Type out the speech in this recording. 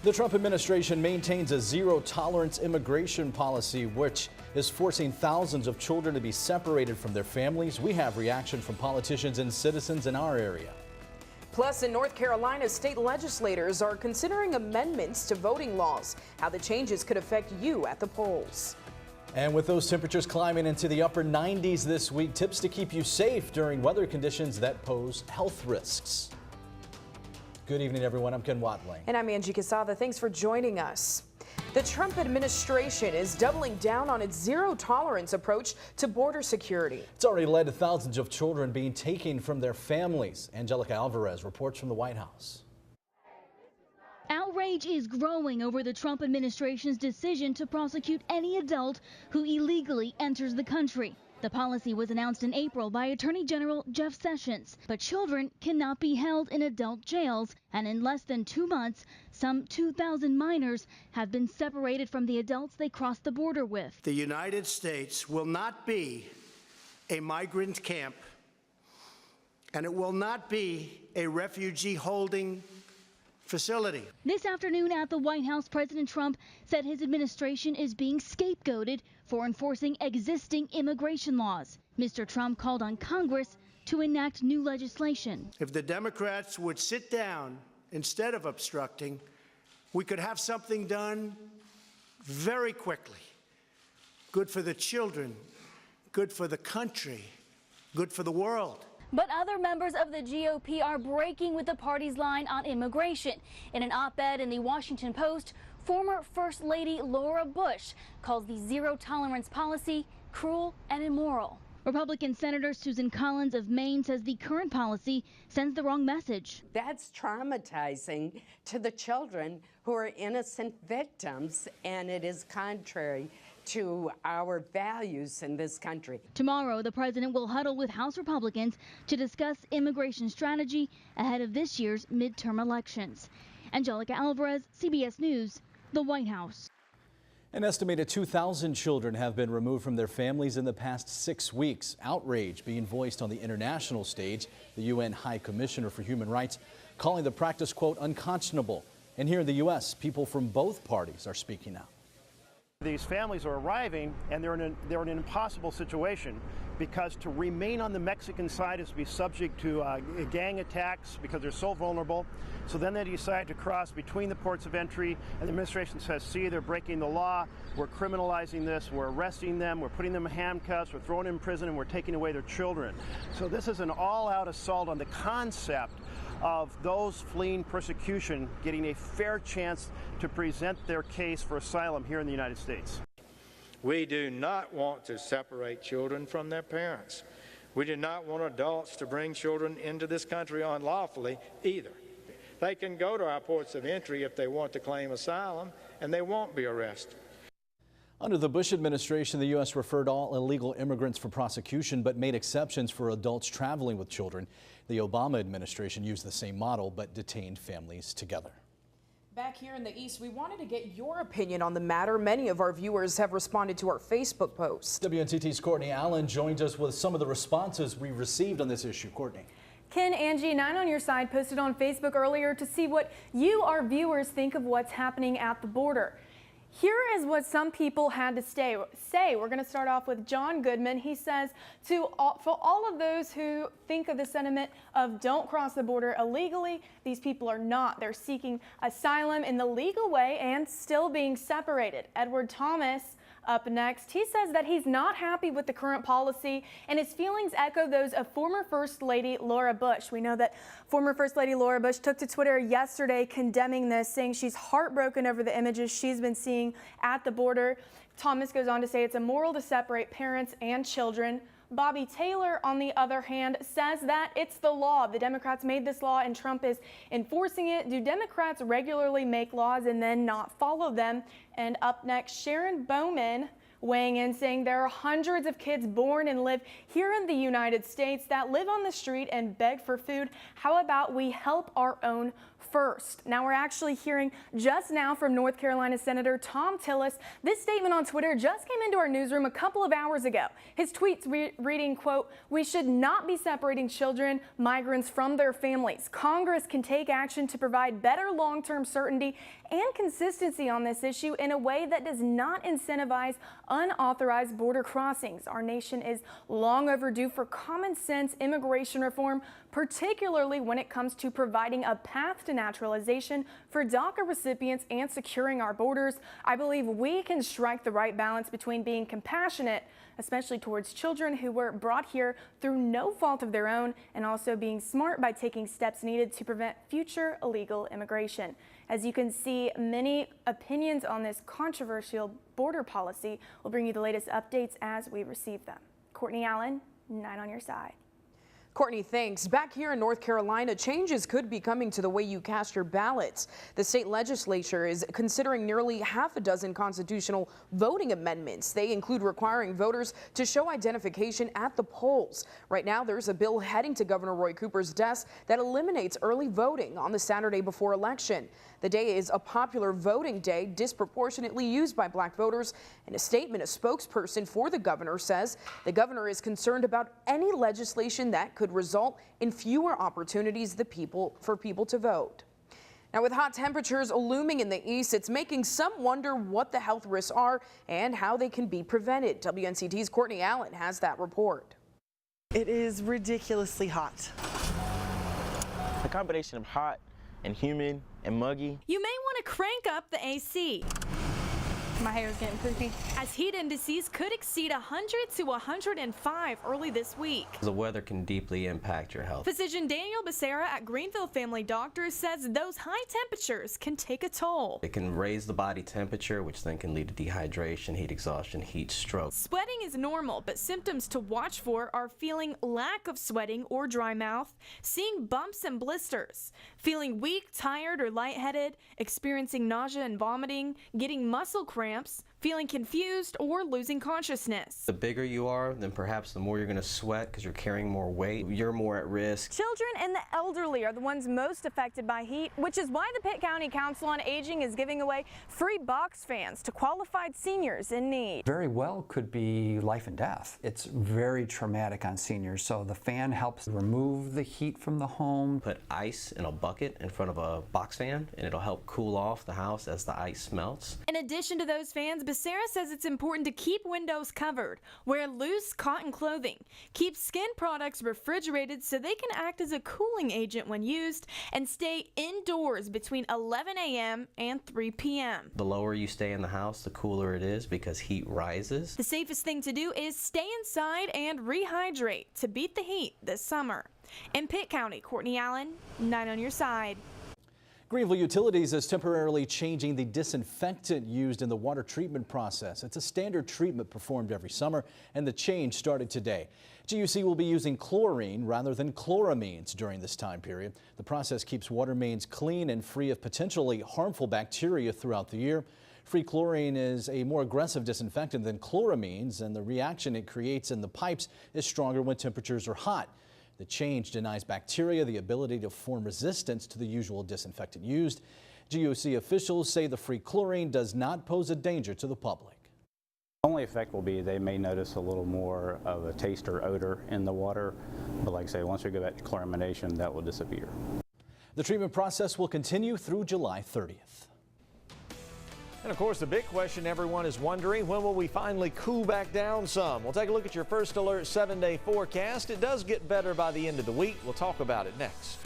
The Trump administration maintains a zero-tolerance immigration policy, which is forcing thousands of children to be separated from their families. We have reaction from politicians and citizens in our area. Plus, in North Carolina, state legislators are considering amendments to voting laws, how the changes could affect you at the polls. And with those temperatures climbing into the upper 90s this week, tips to keep you safe during weather conditions that pose health risks. Good evening, everyone. I'm Ken Watling. And I'm Angie Quezada. Thanks for joining us. The Trump administration is doubling down on its zero-tolerance approach to border security. It's already led to thousands of children being taken from their families. Angelica Alvarez reports from the White House. Outrage is growing over the Trump administration's decision to prosecute any adult who illegally enters the country. The policy was announced in April by Attorney General Jeff Sessions, but children cannot be held in adult jails, and in less than 2 months, some 2,000 minors have been separated from the adults they crossed the border with. The United States will not be a migrant camp, and it will not be a refugee holding facility. This afternoon at the White House, President Trump said his administration is being scapegoated for enforcing existing immigration laws. Mr. Trump called on Congress to enact new legislation. If the Democrats would sit down instead of obstructing, we could have something done very quickly. Good for the children, good for the country, good for the world. But other members of the GOP are breaking with the party's line on immigration. In an op-ed in the Washington Post, former First Lady Laura Bush calls the zero-tolerance policy cruel and immoral. Republican Senator Susan Collins of Maine says the current policy sends the wrong message. That's traumatizing to the children who are innocent victims, and it is contrary to our values in this country. Tomorrow, the president will huddle with House Republicans to discuss immigration strategy ahead of this year's midterm elections. Angelica Alvarez, CBS News, the White House. An estimated 2,000 children have been removed from their families in the past 6 weeks. Outrage being voiced on the international stage. The UN High Commissioner for Human Rights calling the practice, quote, unconscionable. And here in the U.S., people from both parties are speaking out. These families are arriving, and they're in an impossible situation, because to remain on the Mexican side is to be subject to gang attacks because they're so vulnerable. So then they decide to cross between the ports of entry, and the administration says, see, they're breaking the law, we're criminalizing this, we're arresting them, we're putting them in handcuffs, we're throwing them in prison, and we're taking away their children. So this is an all-out assault on the concept of those fleeing persecution getting a fair chance to present their case for asylum here in the United States. We do not want to separate children from their parents. We do not want adults to bring children into this country unlawfully either. They can go to our ports of entry if they want to claim asylum, and they won't be arrested. Under the Bush administration, the U.S. referred all illegal immigrants for prosecution, but made exceptions for adults traveling with children. The Obama administration used the same model, but detained families together. Back here in the East, we wanted to get your opinion on the matter. Many of our viewers have responded to our Facebook post. WNCT's Courtney Allen joins us with some of the responses we received on this issue. Courtney. Ken, Angie, 9 on Your Side posted on Facebook earlier to see what you, our viewers, think of what's happening at the border. Here is what some people had to say. We're going to start off with John Goodman. He says, for all of those who think of the sentiment of don't cross the border illegally, these people are not. They're seeking asylum in the legal way and still being separated. Edward Thomas up next. He says that he's not happy with the current policy, and his feelings echo those of former First Lady Laura Bush. We know that former First Lady Laura Bush took to Twitter yesterday condemning this, saying she's heartbroken over the images she's been seeing at the border. Thomas goes on to say it's immoral to separate parents and children. Bobby Taylor, on the other hand, says that it's the law. The Democrats made this law and Trump is enforcing it. Do Democrats regularly make laws and then not follow them? And up next, Sharon Bowman weighing in, saying there are hundreds of kids born and live here in the United States that live on the street and beg for food. How about we help our own first? Now we're actually hearing just now from North Carolina Senator Thom Tillis. This statement on Twitter just came into our newsroom a couple of hours ago. His tweets reading, quote, "We should not be separating children, migrants from their families. Congress can take action to provide better long-term certainty and consistency on this issue in a way that does not incentivize unauthorized border crossings. Our nation is long overdue for common sense immigration reform, particularly when it comes to providing a path to naturalization for DACA recipients and securing our borders. I believe we can strike the right balance between being compassionate, especially towards children who were brought here through no fault of their own, and also being smart by taking steps needed to prevent future illegal immigration." As you can see, many opinions on this controversial border policy. We'll bring you the latest updates as we receive them. Courtney Allen, 9 on your side. Courtney, thanks. Back here in North Carolina, changes could be coming to the way you cast your ballots. The state legislature is considering nearly half a dozen constitutional voting amendments. They include requiring voters to show identification at the polls. Right now, there's a bill heading to Governor Roy Cooper's desk that eliminates early voting on the Saturday before election. The day is a popular voting day disproportionately used by black voters. In a statement, a spokesperson for the governor says the governor is concerned about any legislation that could result in fewer opportunities for people to vote. Now, with hot temperatures looming in the east, it's making some wonder what the health risks are and how they can be prevented. WNCT's Courtney Allen has that report. It is ridiculously hot. A combination of hot and humid and muggy. You may want to crank up the AC. My hair is getting creepy. As heat indices could exceed 100 to 105 early this week. The weather can deeply impact your health. Physician Daniel Becerra at Greenville Family Doctors says those high temperatures can take a toll. It can raise the body temperature, which then can lead to dehydration, heat exhaustion, heat stroke. Sweating is normal, but symptoms to watch for are feeling lack of sweating or dry mouth, seeing bumps and blisters, feeling weak, tired, or lightheaded, experiencing nausea and vomiting, getting muscle cramps, feeling confused, or losing consciousness. The bigger you are, then perhaps the more you're going to sweat because you're carrying more weight. You're more at risk. Children and the elderly are the ones most affected by heat, which is why the Pitt County Council on Aging is giving away free box fans to qualified seniors in need. Very well could be life and death. It's very traumatic on seniors, so the fan helps remove the heat from the home. Put ice in a bucket in front of a box fan, and it'll help cool off the house as the ice melts. In addition to those fans, Becerra says it's important to keep windows covered, wear loose cotton clothing, keep skin products refrigerated so they can act as a cooling agent when used, and stay indoors between 11 a.m. and 3 p.m. The lower you stay in the house, the cooler it is because heat rises. The safest thing to do is stay inside and rehydrate to beat the heat this summer. In Pitt County, Courtney Allen, 9 on your side. Greenville Utilities is temporarily changing the disinfectant used in the water treatment process. It's a standard treatment performed every summer, and the change started today. GUC will be using chlorine rather than chloramines during this time period. The process keeps water mains clean and free of potentially harmful bacteria throughout the year. Free chlorine is a more aggressive disinfectant than chloramines, and the reaction it creates in the pipes is stronger when temperatures are hot. The change denies bacteria the ability to form resistance to the usual disinfectant used. GUC officials say the free chlorine does not pose a danger to the public. The only effect will be they may notice a little more of a taste or odor in the water, but like I say, once we go back to chlorination, that will disappear. The treatment process will continue through July 30th. And of course, the big question everyone is wondering, when will we finally cool back down some? We'll take a look at your first alert 7-day forecast. It does get better by the end of the week. We'll talk about it next.